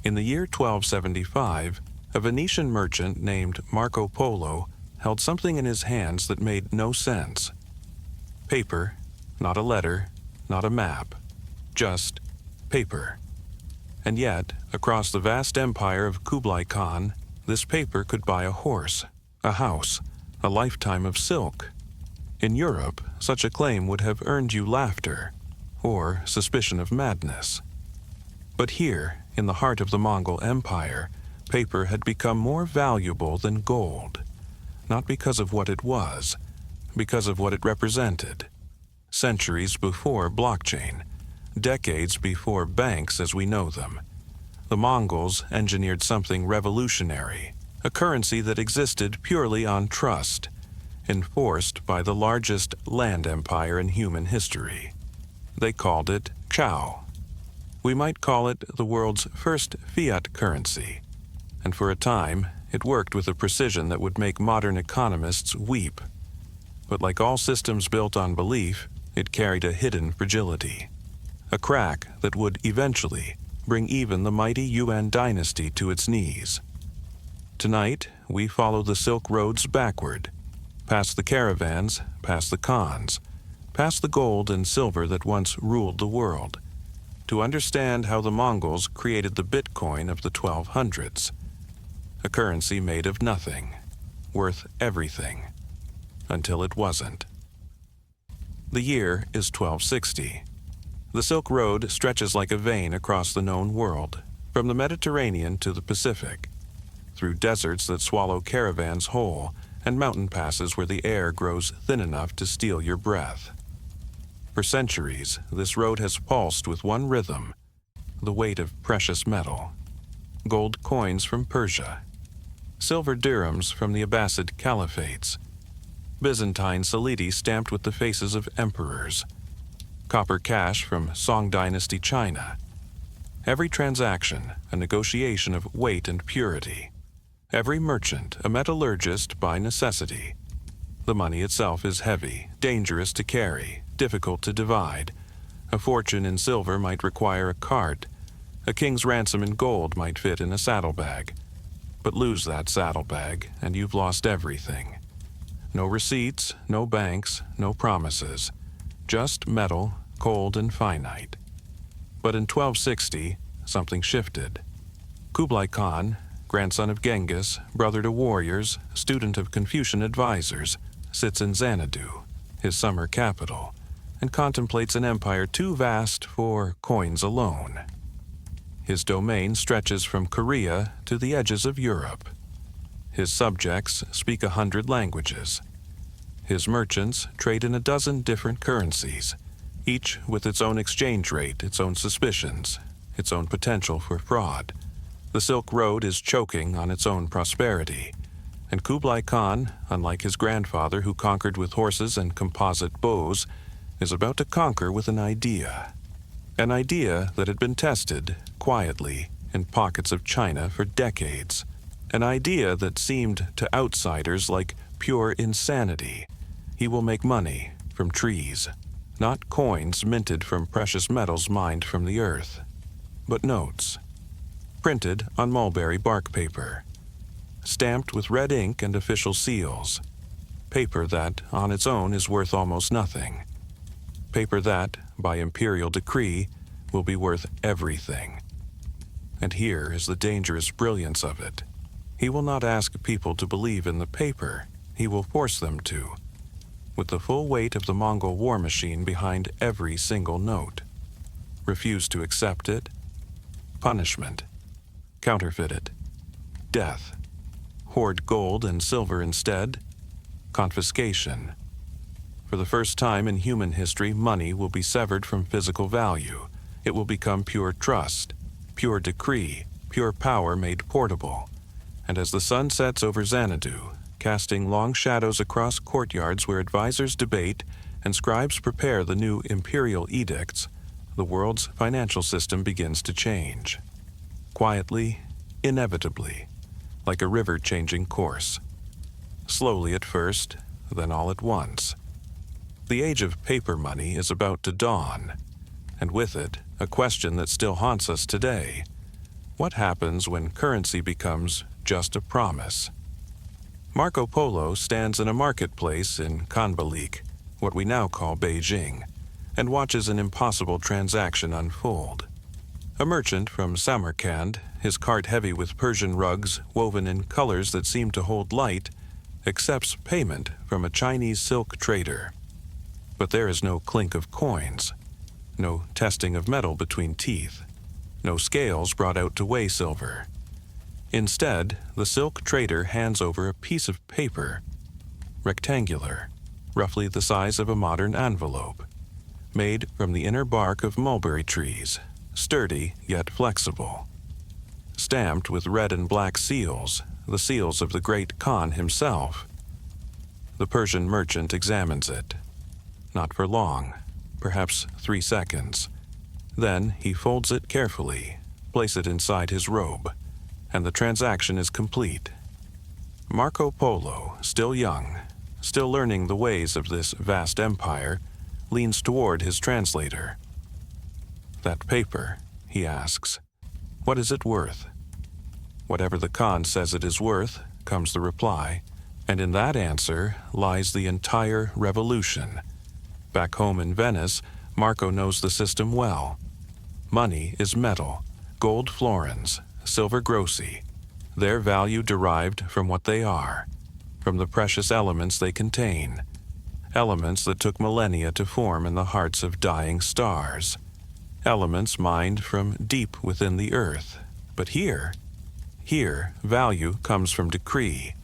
In the year 1275, a Venetian merchant named Marco Polo held something in his hands that made no sense. Paper, not a letter, not a map, just paper. And yet, across the vast empire of Kublai Khan, this paper could buy a horse, a house, a lifetime of silk. In Europe, such a claim would have earned you laughter, or suspicion of madness. But here, in the heart of the Mongol Empire, paper had become more valuable than gold, not because of what it was, because of what it represented. Centuries before blockchain, decades before banks as we know them, the Mongols engineered something revolutionary, a currency that existed purely on trust, enforced by the largest land empire in human history. They called it chao. We might call it the world's first fiat currency, and for a time it worked with a precision that would make modern economists weep. But like all systems built on belief, it carried a hidden fragility, a crack that would eventually bring even the mighty Yuan Dynasty to its knees. Tonight, we follow the Silk Roads backward, past the caravans, past the khans, past the gold and silver that once ruled the world, to understand how the Mongols created the Bitcoin of the 1200s, a currency made of nothing, worth everything, until it wasn't. The year is 1260. The Silk Road stretches like a vein across the known world, from the Mediterranean to the Pacific, through deserts that swallow caravans whole and mountain passes where the air grows thin enough to steal your breath. For centuries, this road has pulsed with one rhythm, the weight of precious metal. Gold coins from Persia, silver dirhams from the Abbasid caliphates, Byzantine solidi stamped with the faces of emperors, copper cash from Song Dynasty China. Every transaction, a negotiation of weight and purity. Every merchant, a metallurgist by necessity. The money itself is heavy, dangerous to carry, difficult to divide. A fortune in silver might require a cart. A king's ransom in gold might fit in a saddlebag. But lose that saddlebag, and you've lost everything. No receipts, no banks, no promises. Just metal, cold and finite. But in 1260, something shifted. Kublai Khan, grandson of Genghis, brother to warriors, student of Confucian advisors, sits in Xanadu, his summer capital, and contemplates an empire too vast for coins alone. His domain stretches from Korea to the edges of Europe. His subjects speak 100 languages. His merchants trade in a dozen different currencies, each with its own exchange rate, its own suspicions, its own potential for fraud. The Silk Road is choking on its own prosperity, and Kublai Khan, unlike his grandfather who conquered with horses and composite bows, is about to conquer with an idea that had been tested, quietly, in pockets of China for decades, an idea that seemed to outsiders like pure insanity. He will make money from trees, not coins minted from precious metals mined from the earth, but notes, printed on mulberry bark paper, stamped with red ink and official seals, paper that, on its own, is worth almost nothing, paper that, by imperial decree, will be worth everything. And here is the dangerous brilliance of it. He will not ask people to believe in the paper, he will force them to, with the full weight of the Mongol war machine behind every single note. Refuse to accept it, punishment. Counterfeit it, death. Hoard gold and silver instead, confiscation. For the first time in human history, money will be severed from physical value. It will become pure trust, pure decree, pure power made portable. And as the sun sets over Xanadu, casting long shadows across courtyards where advisors debate and scribes prepare the new imperial edicts, the world's financial system begins to change. Quietly, inevitably, like a river changing course. Slowly at first, then all at once. The age of paper money is about to dawn, and with it, a question that still haunts us today. What happens when currency becomes just a promise? Marco Polo stands in a marketplace in Kanbalik, what we now call Beijing, and watches an impossible transaction unfold. A merchant from Samarkand, his cart heavy with Persian rugs woven in colors that seem to hold light, accepts payment from a Chinese silk trader. But there is no clink of coins, no testing of metal between teeth, no scales brought out to weigh silver. Instead, the silk trader hands over a piece of paper, rectangular, roughly the size of a modern envelope, made from the inner bark of mulberry trees, sturdy yet flexible. Stamped with red and black seals, the seals of the great Khan himself. The Persian merchant examines it. Not for long, perhaps 3 seconds. Then he folds it carefully, places it inside his robe, and the transaction is complete. Marco Polo, still young, still learning the ways of this vast empire, leans toward his translator. "That paper," he asks, "what is it worth?" "Whatever the Khan says it is worth," comes the reply, and in that answer lies the entire revolution. Back home in Venice, Marco knows the system well. Money is metal, gold florins, silver grossi, their value derived from what they are, from the precious elements they contain, elements that took millennia to form in the hearts of dying stars, elements mined from deep within the earth. But here, value comes from decree,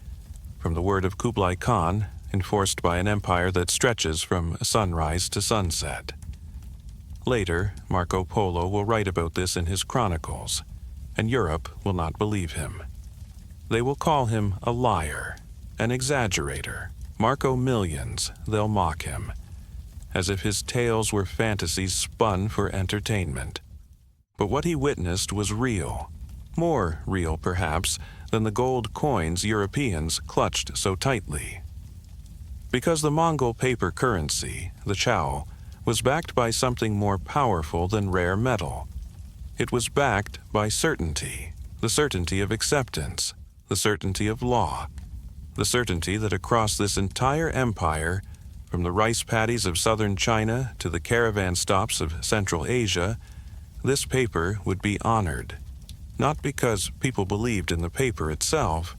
from the word of Kublai Khan, enforced by an empire that stretches from sunrise to sunset. Later, Marco Polo will write about this in his chronicles, and Europe will not believe him. They will call him a liar, an exaggerator. Marco millions, they'll mock him, as if his tales were fantasies spun for entertainment. But what he witnessed was real, more real perhaps than the gold coins Europeans clutched so tightly. Because the Mongol paper currency, the chao, was backed by something more powerful than rare metal. It was backed by certainty, the certainty of acceptance, the certainty of law, the certainty that across this entire empire, from the rice paddies of southern China to the caravan stops of Central Asia, this paper would be honored, not because people believed in the paper itself,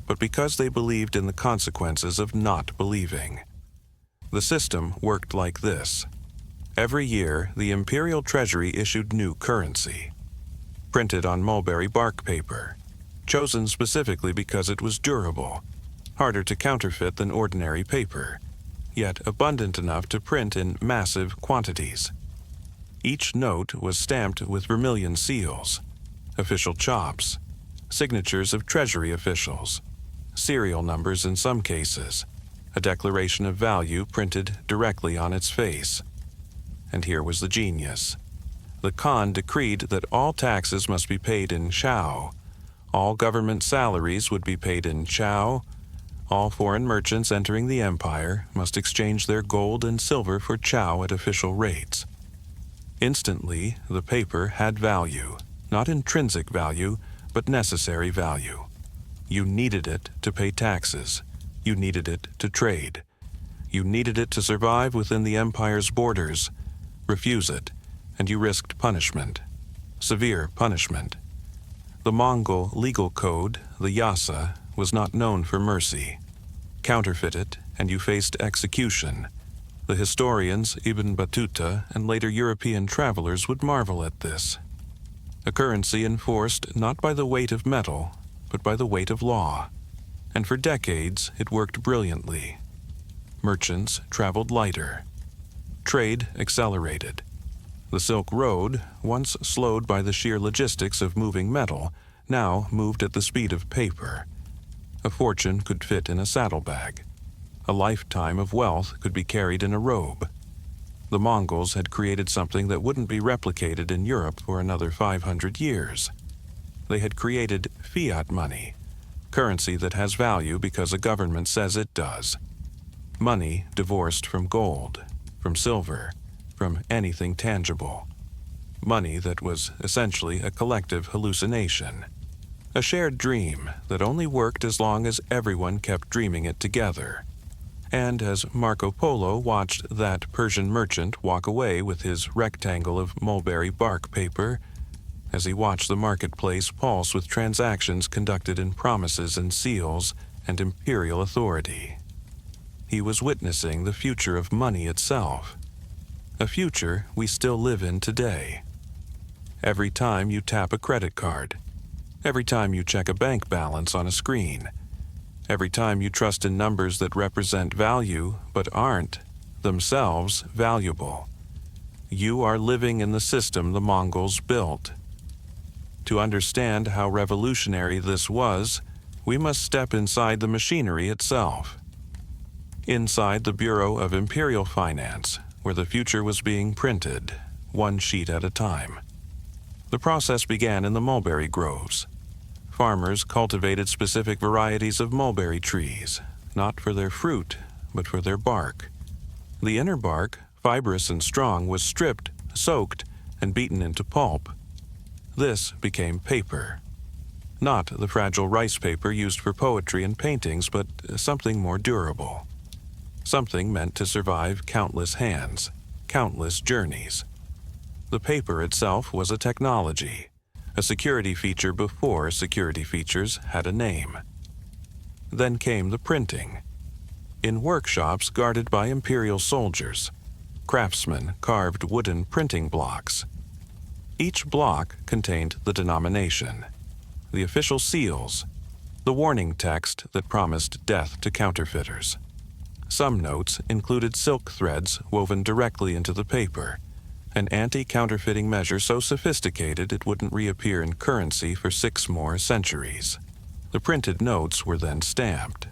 but because they believed in the consequences of not believing. The system worked like this. Every year, the imperial treasury issued new currency, printed on mulberry bark paper, chosen specifically because it was durable, harder to counterfeit than ordinary paper, yet abundant enough to print in massive quantities. Each note was stamped with vermilion seals, official chops, signatures of treasury officials, serial numbers in some cases, a declaration of value printed directly on its face. And here was the genius. The Khan decreed that all taxes must be paid in chao, all government salaries would be paid in chao, all foreign merchants entering the empire must exchange their gold and silver for chao at official rates. Instantly, the paper had value, not intrinsic value, but necessary value. You needed it to pay taxes. You needed it to trade. You needed it to survive within the empire's borders. Refuse it, and you risked punishment, severe punishment. The Mongol legal code, the yasa, was not known for mercy. Counterfeit it, and you faced execution. The historians, Ibn Battuta, and later European travelers would marvel at this. A currency enforced not by the weight of metal, but by the weight of law. And for decades, it worked brilliantly. Merchants traveled lighter. Trade accelerated. The Silk Road, once slowed by the sheer logistics of moving metal, now moved at the speed of paper. A fortune could fit in a saddlebag. A lifetime of wealth could be carried in a robe. The Mongols had created something that wouldn't be replicated in Europe for another 500 years. They had created fiat money, currency that has value because a government says it does. Money divorced from gold, from silver, from anything tangible. money that was essentially a collective hallucination, a shared dream that only worked as long as everyone kept dreaming it together. And as Marco Polo watched that Persian merchant walk away with his rectangle of mulberry bark paper, as he watched the marketplace pulse with transactions conducted in promises and seals and imperial authority, he was witnessing the future of money itself, a future we still live in today. Every time you tap a credit card, every time you check a bank balance on a screen, every time you trust in numbers that represent value but aren't themselves valuable, you are living in the system the Mongols built. To understand how revolutionary this was, we must step inside the machinery itself. Inside the Bureau of Imperial Finance, where the future was being printed, one sheet at a time. The process began in the mulberry groves. Farmers cultivated specific varieties of mulberry trees, not for their fruit, but for their bark. The inner bark, fibrous and strong, was stripped, soaked, and beaten into pulp. This became paper. Not the fragile rice paper used for poetry and paintings, but something more durable. Something meant to survive countless hands, countless journeys. The paper itself was a technology, a security feature before security features had a name. Then came the printing. In workshops guarded by imperial soldiers, craftsmen carved wooden printing blocks. Each block contained the denomination, the official seals, the warning text that promised death to counterfeiters. Some notes included silk threads woven directly into the paper, an anti-counterfeiting measure so sophisticated it wouldn't reappear in currency for 6 more centuries. The printed notes were then stamped.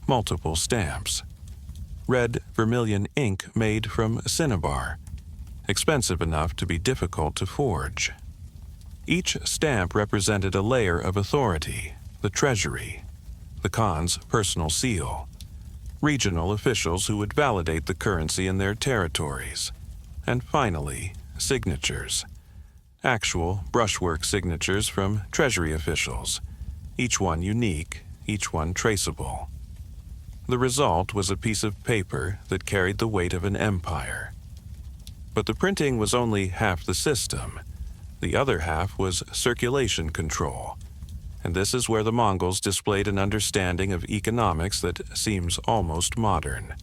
Multiple stamps. Red vermilion ink made from cinnabar, expensive enough to be difficult to forge. Each stamp represented a layer of authority, the treasury, the Khan's personal seal, regional officials who would validate the currency in their territories, and finally, signatures. Actual brushwork signatures from treasury officials, each one unique, each one traceable. The result was a piece of paper that carried the weight of an empire. But the printing was only half the system. The other half was circulation control. And this is where the Mongols displayed an understanding of economics that seems almost modern.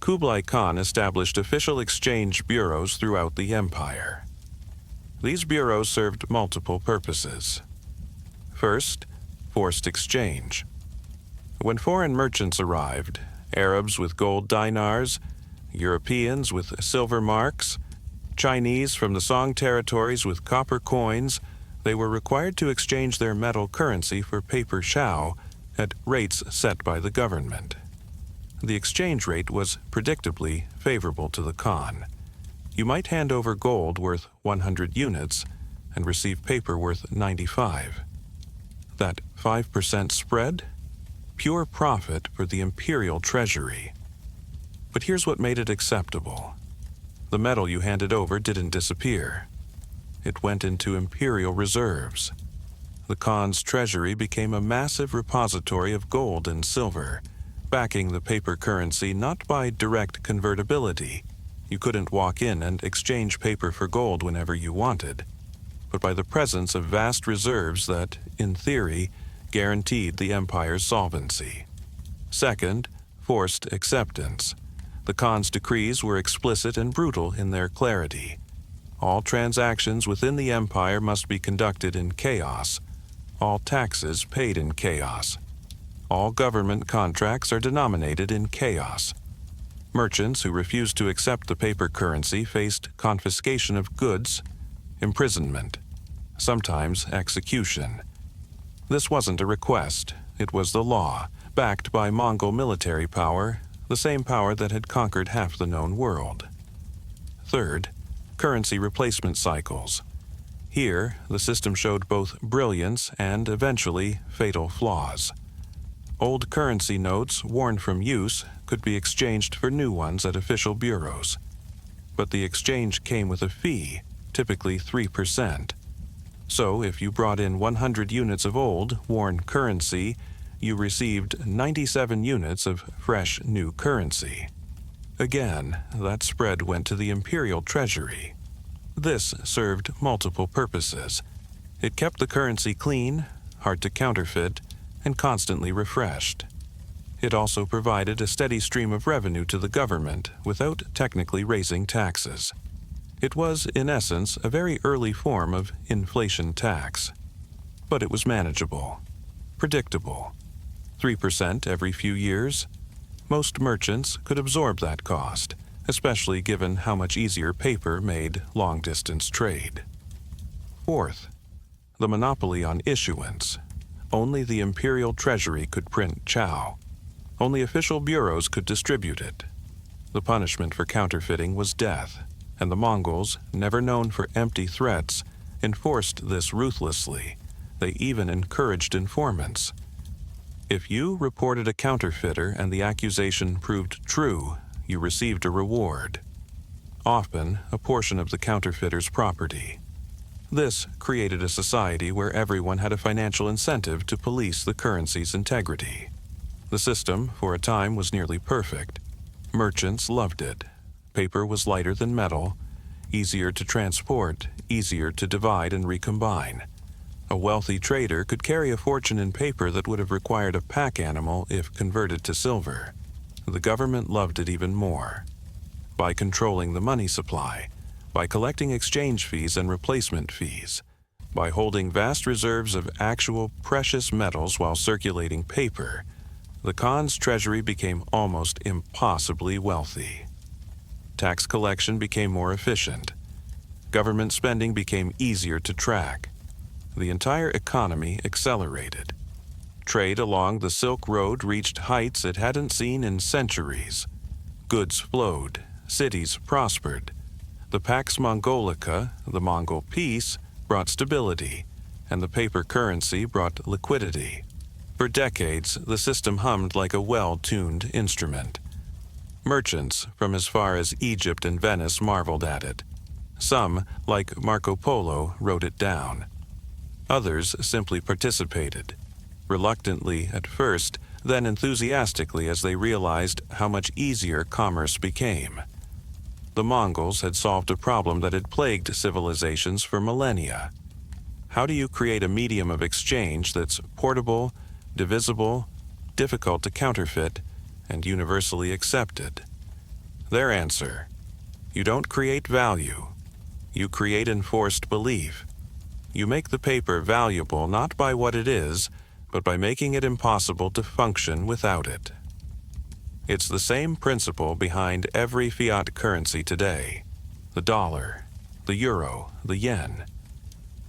Kublai Khan established official exchange bureaus throughout the empire. These bureaus served multiple purposes. First, forced exchange. When foreign merchants arrived, Arabs with gold dinars, Europeans with silver marks, Chinese from the Song territories with copper coins, they were required to exchange their metal currency for paper chao at rates set by the government. The exchange rate was predictably favorable to the Khan. You might hand over gold worth 100 units and receive paper worth 95. That 5% spread? Pure profit for the imperial treasury. But here's what made it acceptable. The metal you handed over didn't disappear. It went into imperial reserves. The Khan's treasury became a massive repository of gold and silver, backing the paper currency not by direct convertibility. You couldn't walk in and exchange paper for gold whenever you wanted, but by the presence of vast reserves that, in theory, guaranteed the empire's solvency. Second, forced acceptance. The Khan's decrees were explicit and brutal in their clarity. All transactions within the empire must be conducted in chaos. All taxes paid in chaos. All government contracts are denominated in chaos. Merchants who refused to accept the paper currency faced confiscation of goods, imprisonment, sometimes execution. This wasn't a request, it was the law, backed by Mongol military power, the same power that had conquered half the known world. Third, currency replacement cycles. Here, the system showed both brilliance and, eventually, fatal flaws. Old currency notes, worn from use, could be exchanged for new ones at official bureaus. But the exchange came with a fee, typically 3%. So if you brought in 100 units of old, worn currency, you received 97 units of fresh, new currency. Again, that spread went to the imperial treasury. This served multiple purposes. It kept the currency clean, hard to counterfeit, and constantly refreshed. It also provided a steady stream of revenue to the government without technically raising taxes. It was, in essence, a very early form of inflation tax. But it was manageable, predictable. 3% every few years. Most merchants could absorb that cost, especially given how much easier paper made long-distance trade. Fourth, the monopoly on issuance. Only the imperial treasury could print chao. Only official bureaus could distribute it. The punishment for counterfeiting was death, and the Mongols, never known for empty threats, enforced this ruthlessly. They even encouraged informants. If you reported a counterfeiter and the accusation proved true, you received a reward. Often, a portion of the counterfeiter's property. This created a society where everyone had a financial incentive to police the currency's integrity. The system, for a time, was nearly perfect. Merchants loved it. Paper was lighter than metal, easier to transport, easier to divide and recombine. A wealthy trader could carry a fortune in paper that would have required a pack animal if converted to silver. The government loved it even more. By controlling the money supply, by collecting exchange fees and replacement fees, by holding vast reserves of actual precious metals while circulating paper, the Khan's treasury became almost impossibly wealthy. Tax collection became more efficient. Government spending became easier to track. The entire economy accelerated. Trade along the Silk Road reached heights it hadn't seen in centuries. Goods flowed, cities prospered. The Pax Mongolica, the Mongol peace, brought stability, and the paper currency brought liquidity. For decades, the system hummed like a well-tuned instrument. Merchants from as far as Egypt and Venice marveled at it. Some, like Marco Polo, wrote it down. Others simply participated, reluctantly at first, then enthusiastically as they realized how much easier commerce became. The Mongols had solved a problem that had plagued civilizations for millennia. How do you create a medium of exchange that's portable, divisible, difficult to counterfeit, and universally accepted? Their answer: you don't create value. You create enforced belief. You make the paper valuable not by what it is, but by making it impossible to function without it. It's the same principle behind every fiat currency today. The dollar, the euro, the yen.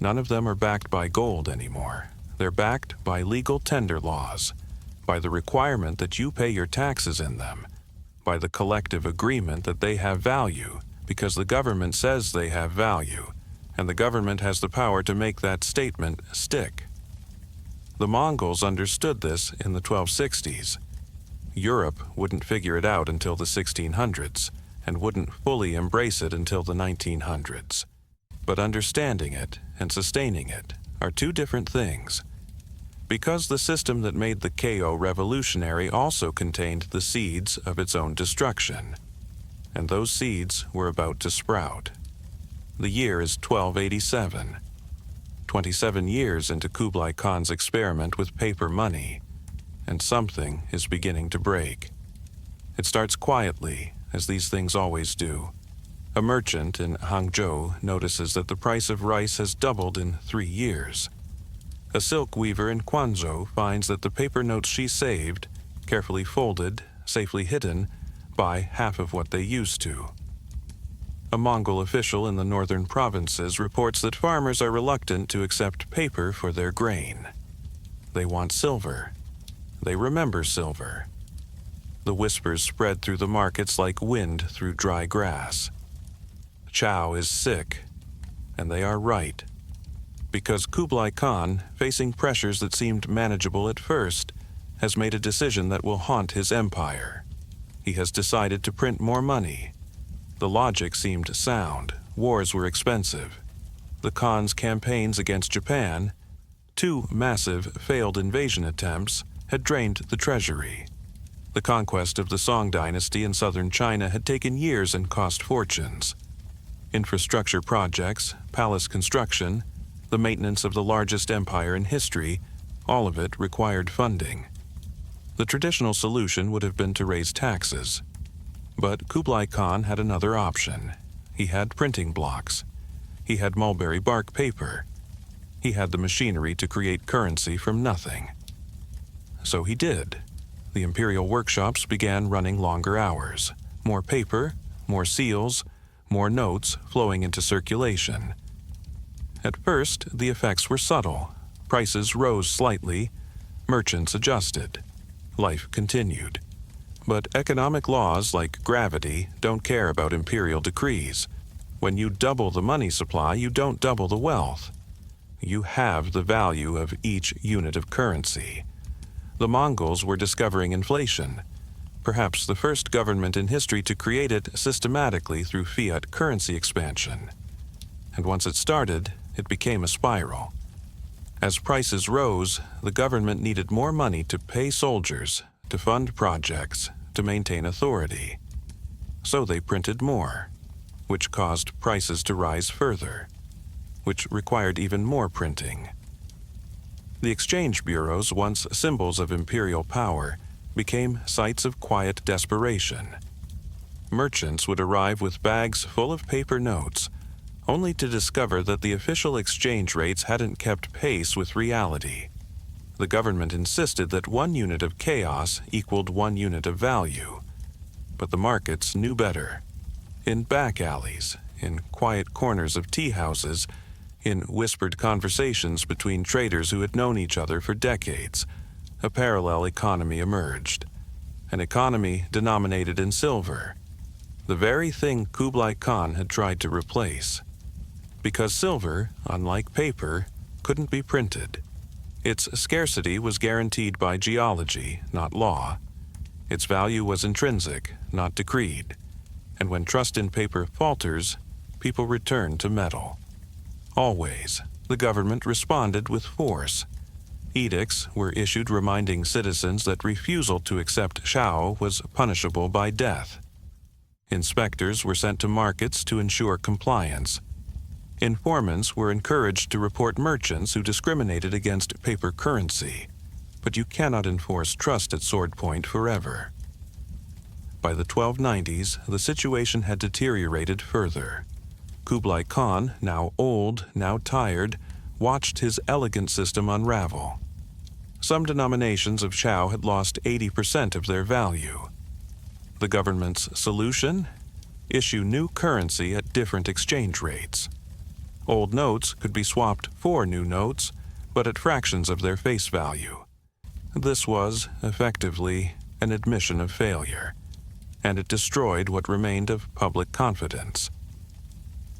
None of them are backed by gold anymore. They're backed by legal tender laws, by the requirement that you pay your taxes in them, by the collective agreement that they have value because the government says they have value, and the government has the power to make that statement stick. The Mongols understood this in the 1260s. Europe wouldn't figure it out until the 1600s, and wouldn't fully embrace it until the 1900s. But understanding it and sustaining it are two different things. Because the system that made the chao revolutionary also contained the seeds of its own destruction. And those seeds were about to sprout. The year is 1287. 27 years into Kublai Khan's experiment with paper money, and something is beginning to break. It starts quietly, as these things always do. A merchant in Hangzhou notices that the price of rice has doubled in 3 years. A silk weaver in Quanzhou finds that the paper notes she saved, carefully folded, safely hidden, buy half of what they used to. A Mongol official in the northern provinces reports that farmers are reluctant to accept paper for their grain. They want silver. They remember silver. The whispers spread through the markets like wind through dry grass. Chao is sick, and they are right. Because Kublai Khan, facing pressures that seemed manageable at first, has made a decision that will haunt his empire. He has decided to print more money. The logic seemed sound. Wars were expensive. the Khan's campaigns against Japan, 2 massive failed invasion attempts had drained the treasury. The conquest of the Song Dynasty in southern China had taken years and cost fortunes. Infrastructure projects, palace construction, the maintenance of the largest empire in history, all of it required funding. The traditional solution would have been to raise taxes. But Kublai Khan had another option. He had printing blocks. He had mulberry bark paper. He had the machinery to create currency from nothing. So he did. The imperial workshops began running longer hours. More paper, more seals, more notes flowing into circulation. At first, the effects were subtle. Prices rose slightly. Merchants adjusted. Life continued. But economic laws like gravity don't care about imperial decrees. When you double the money supply, you don't double the wealth. You halve the value of each unit of currency. The Mongols were discovering inflation, perhaps the first government in history to create it systematically through fiat currency expansion. And once it started, it became a spiral. As prices rose, the government needed more money to pay soldiers, to fund projects, to maintain authority. So they printed more, which caused prices to rise further, which required even more printing. The exchange bureaus, once symbols of imperial power, became sites of quiet desperation. Merchants would arrive with bags full of paper notes, only to discover that the official exchange rates hadn't kept pace with reality. The government insisted that 1 unit of chaos equaled 1 unit of value. But the markets knew better. In back alleys, in quiet corners of tea houses, in whispered conversations between traders who had known each other for decades, a parallel economy emerged. An economy denominated in silver, the very thing Kublai Khan had tried to replace. Because silver, unlike paper, couldn't be printed. Its scarcity was guaranteed by geology, not law. Its value was intrinsic, not decreed. And when trust in paper falters, people return to metal. Always, the government responded with force. Edicts were issued reminding citizens that refusal to accept chao was punishable by death. Inspectors were sent to markets to ensure compliance. Informants were encouraged to report merchants who discriminated against paper currency, but you cannot enforce trust at sword point forever. By the 1290s, the situation had deteriorated further. Kublai Khan, now old, now tired, watched his elegant system unravel. Some denominations of chao had lost 80% of their value. The government's solution? Issue new currency at different exchange rates. Old notes could be swapped for new notes, but at fractions of their face value. This was, effectively, an admission of failure, and it destroyed what remained of public confidence.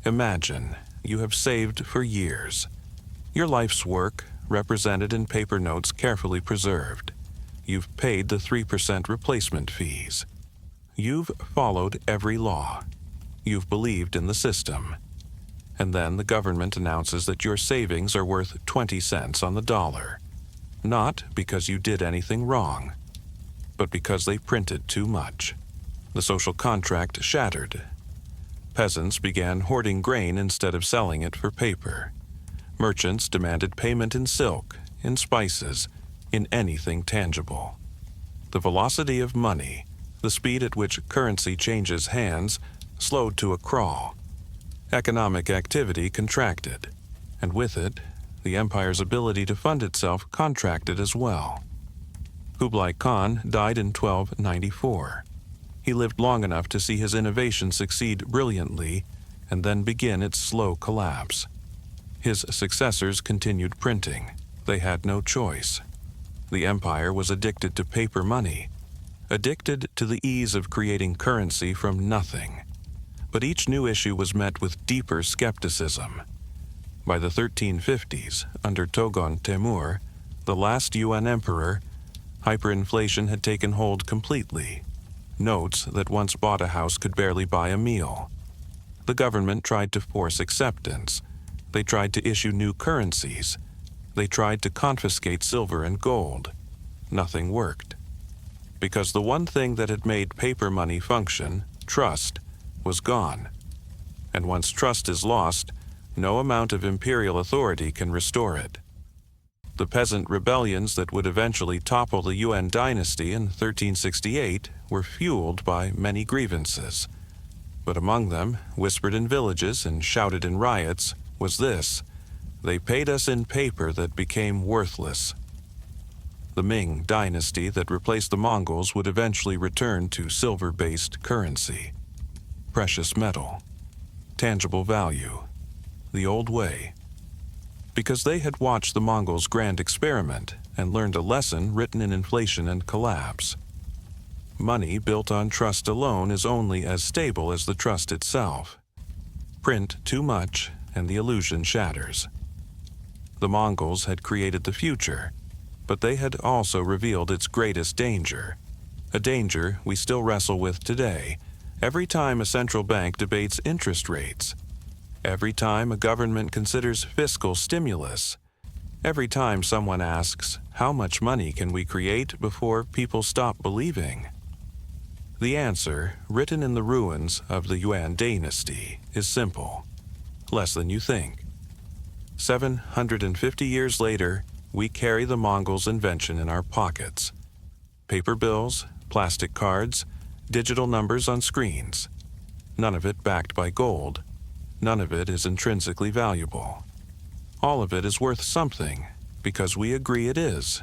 Imagine you have saved for years. Your life's work, represented in paper notes carefully preserved. You've paid the 3% replacement fees. You've followed every law. You've believed in the system. And then the government announces that your savings are worth 20 cents on the dollar. Not because you did anything wrong, but because they printed too much. The social contract shattered. Peasants began hoarding grain instead of selling it for paper. Merchants demanded payment in silk, in spices, in anything tangible. The velocity of money, the speed at which currency changes hands, slowed to a crawl. Economic activity contracted, and with it, the empire's ability to fund itself contracted as well. Kublai Khan died in 1294. He lived long enough to see his innovation succeed brilliantly and then begin its slow collapse. His successors continued printing. They had no choice. The empire was addicted to paper money, addicted to the ease of creating currency from nothing. But each new issue was met with deeper skepticism. By the 1350s, under Togon Temur, the last Yuan emperor, hyperinflation had taken hold completely. Notes that once bought a house could barely buy a meal. The government tried to force acceptance. They tried to issue new currencies. They tried to confiscate silver and gold. Nothing worked. Because the one thing that had made paper money function, trust, was gone. And once trust is lost, no amount of imperial authority can restore it. The peasant rebellions that would eventually topple the Yuan Dynasty in 1368 were fueled by many grievances. But among them, whispered in villages and shouted in riots, was this: they paid us in paper that became worthless. The Ming dynasty that replaced the Mongols would eventually return to silver-based currency. Precious metal. Tangible value. The old way. Because they had watched the Mongols' grand experiment and learned a lesson written in inflation and collapse. Money built on trust alone is only as stable as the trust itself. Print too much and the illusion shatters. The Mongols had created the future, but they had also revealed its greatest danger, a danger we still wrestle with today, every time a central bank debates interest rates, every time a government considers fiscal stimulus, every time someone asks, how much money can we create before people stop believing? The answer, written in the ruins of the Yuan Dynasty, is simple: less than you think. 750 years later, we carry the Mongols' invention in our pockets. Paper bills, plastic cards, digital numbers on screens. None of it backed by gold. None of it is intrinsically valuable. All of it is worth something because we agree it is.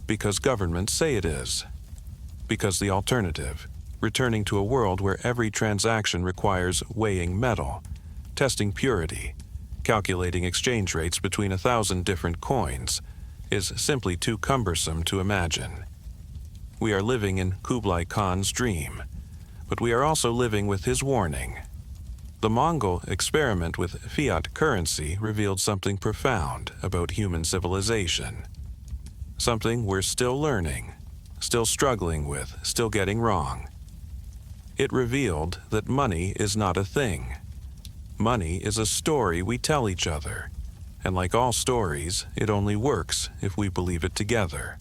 Because governments say it is. Because the alternative, returning to a world where every transaction requires weighing metal, testing purity, calculating exchange rates between 1,000 different coins, is simply too cumbersome to imagine. We are living in Kublai Khan's dream, but we are also living with his warning. The Mongol experiment with fiat currency revealed something profound about human civilization. Something we're still learning, still struggling with, still getting wrong. It revealed that money is not a thing. Money is a story we tell each other, and like all stories, it only works if we believe it together.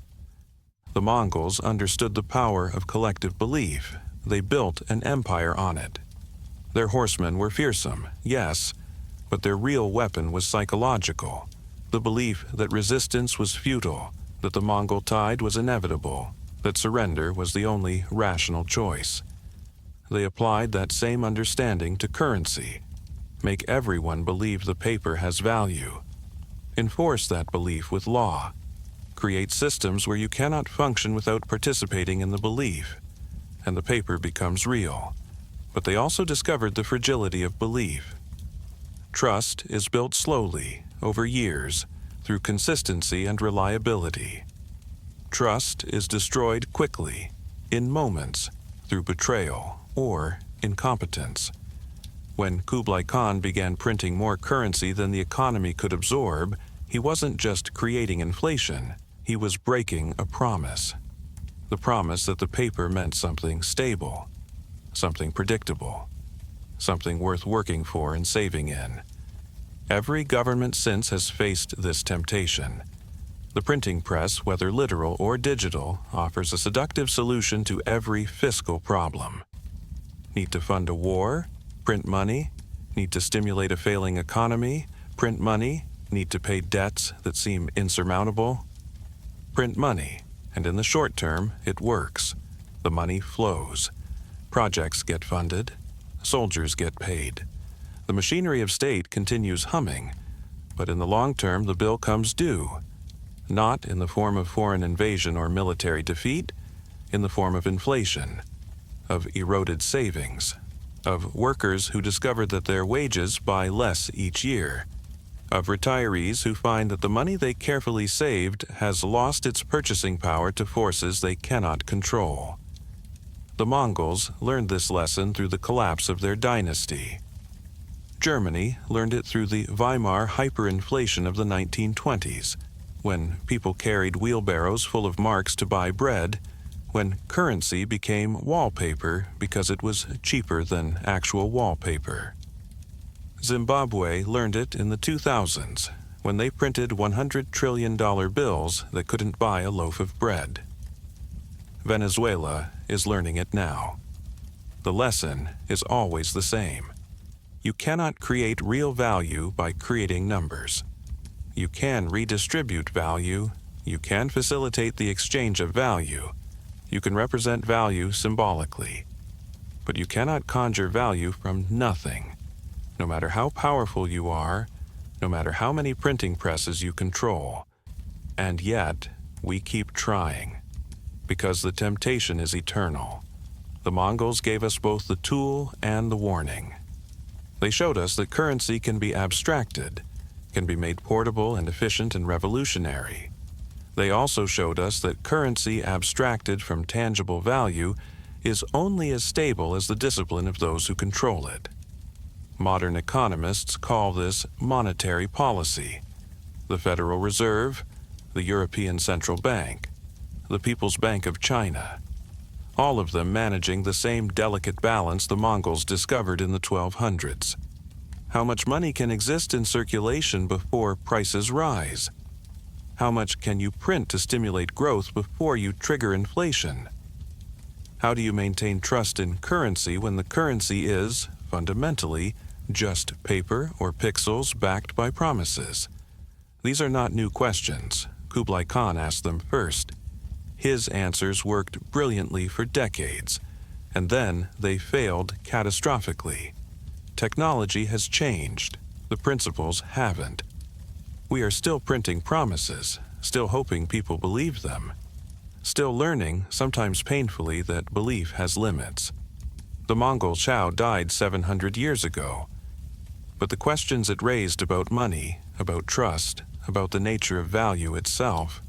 The Mongols understood the power of collective belief. They built an empire on it. Their horsemen were fearsome, yes, but their real weapon was psychological, the belief that resistance was futile, that the Mongol tide was inevitable, that surrender was the only rational choice. They applied that same understanding to currency. Make everyone believe the paper has value. Enforce that belief with law. Create systems where you cannot function without participating in the belief, and the paper becomes real. But they also discovered the fragility of belief. Trust is built slowly, over years, through consistency and reliability. Trust is destroyed quickly, in moments, through betrayal or incompetence. When Kublai Khan began printing more currency than the economy could absorb, he wasn't just creating inflation, he was breaking a promise. The promise that the paper meant something stable, something predictable, something worth working for and saving in. Every government since has faced this temptation. The printing press, whether literal or digital, offers a seductive solution to every fiscal problem. Need to fund a war? Print money. Need to stimulate a failing economy? Print money. Need to pay debts that seem insurmountable? Print money, and in the short term, it works. The money flows. Projects get funded. Soldiers get paid. The machinery of state continues humming, but in the long term, the bill comes due. Not in the form of foreign invasion or military defeat, in the form of inflation, of eroded savings, of workers who discover that their wages buy less each year, of retirees who find that the money they carefully saved has lost its purchasing power to forces they cannot control. The Mongols learned this lesson through the collapse of their dynasty. Germany learned it through the Weimar hyperinflation of the 1920s, when people carried wheelbarrows full of marks to buy bread, when currency became wallpaper because it was cheaper than actual wallpaper. Zimbabwe learned it in the 2000s when they printed $100 trillion bills that couldn't buy a loaf of bread. Venezuela is learning it now. The lesson is always the same. You cannot create real value by creating numbers. You can redistribute value. You can facilitate the exchange of value. You can represent value symbolically. But you cannot conjure value from nothing. No matter how powerful you are, no matter how many printing presses you control. And yet, we keep trying, because the temptation is eternal. The Mongols gave us both the tool and the warning. They showed us that currency can be abstracted, can be made portable and efficient and revolutionary. They also showed us that currency abstracted from tangible value is only as stable as the discipline of those who control it. Modern economists call this monetary policy. The Federal Reserve, the European Central Bank, the People's Bank of China, all of them managing the same delicate balance the Mongols discovered in the 1200s. How much money can exist in circulation before prices rise? How much can you print to stimulate growth before you trigger inflation? How do you maintain trust in currency when the currency is, fundamentally, just paper or pixels backed by promises? These are not new questions. Kublai Khan asked them first. His answers worked brilliantly for decades, and then they failed catastrophically. Technology has changed. The principles haven't. We are still printing promises, still hoping people believe them, still learning, sometimes painfully, that belief has limits. The Mongol chao died 700 years ago. But the questions it raised about money, about trust, about the nature of value itself,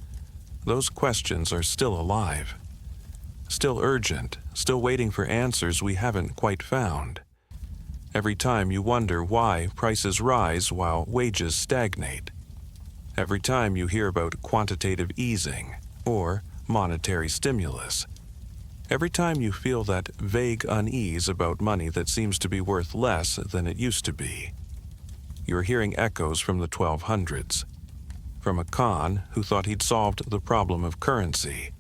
those questions are still alive, still urgent, still waiting for answers we haven't quite found. Every time you wonder why prices rise while wages stagnate. Every time you hear about quantitative easing or monetary stimulus. Every time you feel that vague unease about money that seems to be worth less than it used to be. You're hearing echoes from the 1200s, from a Khan who thought he'd solved the problem of currency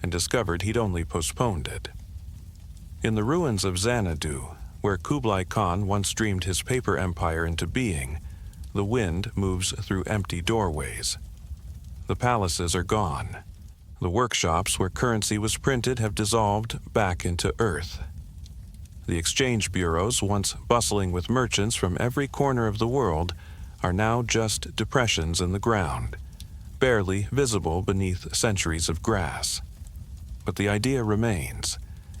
and discovered he'd only postponed it. In the ruins of Xanadu, where Kublai Khan once dreamed his paper empire into being, the wind moves through empty doorways. The palaces are gone. The workshops where currency was printed have dissolved back into earth. The exchange bureaus, once bustling with merchants from every corner of the world, are now just depressions in the ground, barely visible beneath centuries of grass. But the idea remains.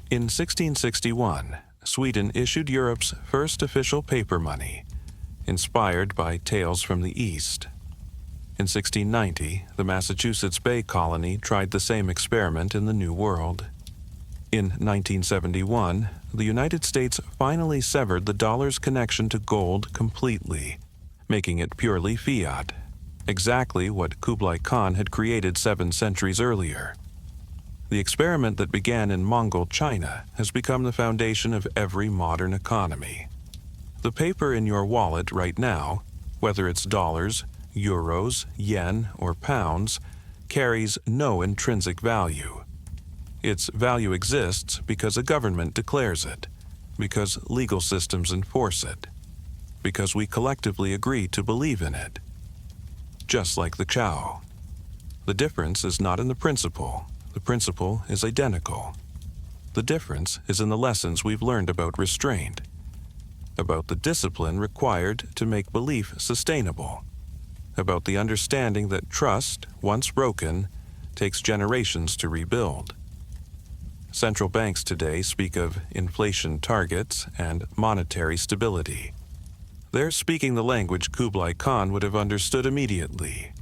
In 1661, Sweden issued Europe's first official paper money, inspired by tales from the East. In 1690, the Massachusetts Bay Colony tried the same experiment in the New World. In 1971, the United States finally severed the dollar's connection to gold completely, making it purely fiat, exactly what Kublai Khan had created 7 centuries earlier. The experiment that began in Mongol China has become the foundation of every modern economy. The paper in your wallet right now, whether it's dollars, euros, yen, or pounds, carries no intrinsic value. Its value exists because a government declares it, because legal systems enforce it, because we collectively agree to believe in it. Just like the chao. The difference is not in the principle. The principle is identical. The difference is in the lessons we've learned about restraint, about the discipline required to make belief sustainable, about the understanding that trust, once broken, takes generations to rebuild. Central banks today speak of inflation targets and monetary stability. They're speaking the language Kublai Khan would have understood immediately.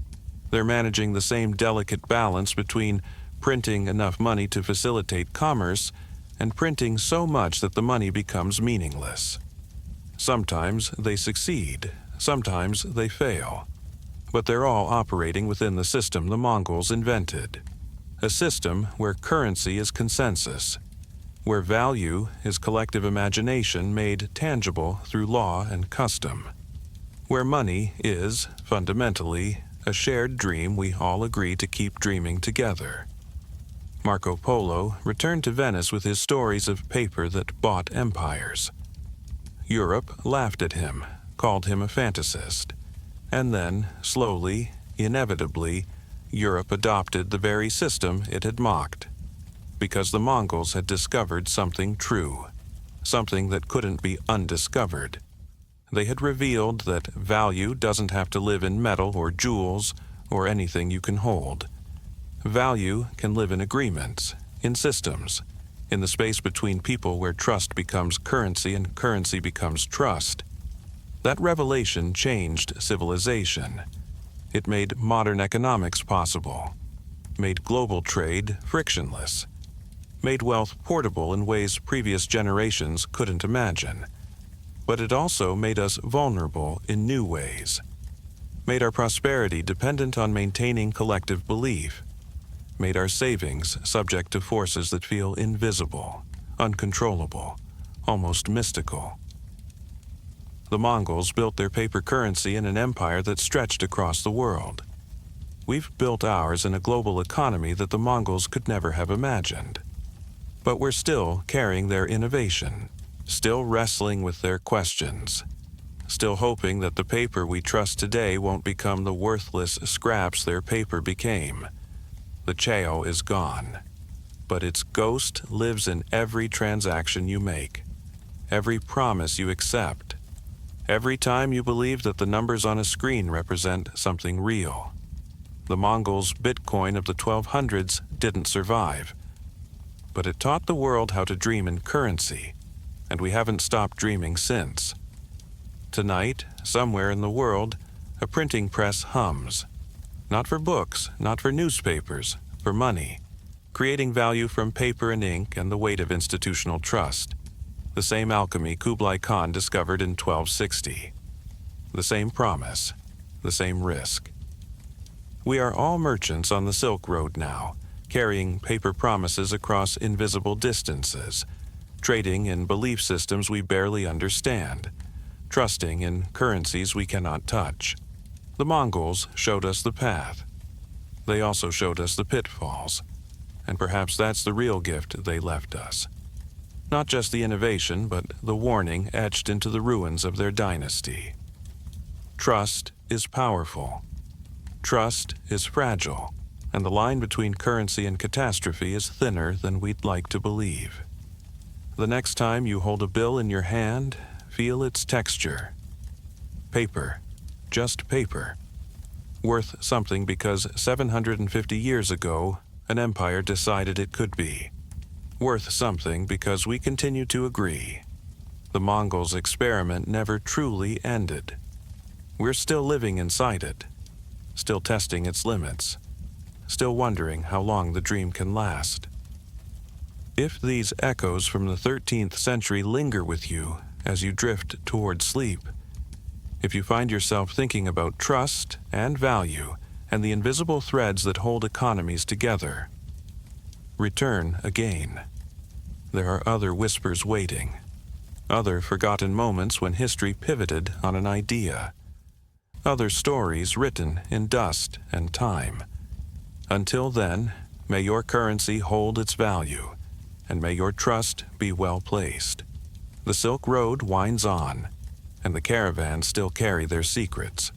They're managing the same delicate balance between printing enough money to facilitate commerce and printing so much that the money becomes meaningless. Sometimes they succeed, sometimes they fail, but they're all operating within the system the Mongols invented. A system where currency is consensus, where value is collective imagination made tangible through law and custom, where money is, fundamentally, a shared dream we all agree to keep dreaming together. Marco Polo returned to Venice with his stories of paper that bought empires. Europe laughed at him, called him a fantasist, and then, slowly, inevitably, Europe adopted the very system it had mocked, because the Mongols had discovered something true, something that couldn't be undiscovered. They had revealed that value doesn't have to live in metal or jewels or anything you can hold. Value can live in agreements, in systems, in the space between people where trust becomes currency and currency becomes trust. That revelation changed civilization. It made modern economics possible, made global trade frictionless, made wealth portable in ways previous generations couldn't imagine. But it also made us vulnerable in new ways, made our prosperity dependent on maintaining collective belief, made our savings subject to forces that feel invisible, uncontrollable, almost mystical. The Mongols built their paper currency in an empire that stretched across the world. We've built ours in a global economy that the Mongols could never have imagined. But we're still carrying their innovation, still wrestling with their questions, still hoping that the paper we trust today won't become the worthless scraps their paper became. The chao is gone, but its ghost lives in every transaction you make, every promise you accept, every time you believe that the numbers on a screen represent something real. The Mongols' Bitcoin of the 1200s didn't survive, but it taught the world how to dream in currency, and we haven't stopped dreaming since. Tonight, somewhere in the world, a printing press hums. Not for books, not for newspapers, for money, creating value from paper and ink and the weight of institutional trust. The same alchemy Kublai Khan discovered in 1260. The same promise, the same risk. We are all merchants on the Silk Road now, carrying paper promises across invisible distances, trading in belief systems we barely understand, trusting in currencies we cannot touch. The Mongols showed us the path. They also showed us the pitfalls, and perhaps that's the real gift they left us. Not just the innovation, but the warning etched into the ruins of their dynasty. Trust is powerful. Trust is fragile, and the line between currency and catastrophe is thinner than we'd like to believe. The next time you hold a bill in your hand, feel its texture. Paper, just paper. Worth something because 750 years ago, an empire decided it could be. Worth something because we continue to agree. The Mongols' experiment never truly ended. We're still living inside it, still testing its limits, still wondering how long the dream can last. If these echoes from the 13th century linger with you as you drift toward sleep, if you find yourself thinking about trust and value and the invisible threads that hold economies together, return again. There are other whispers waiting, other forgotten moments when history pivoted on an idea, other stories written in dust and time. Until then, may your currency hold its value, and may your trust be well placed. The Silk Road winds on, and the caravans still carry their secrets.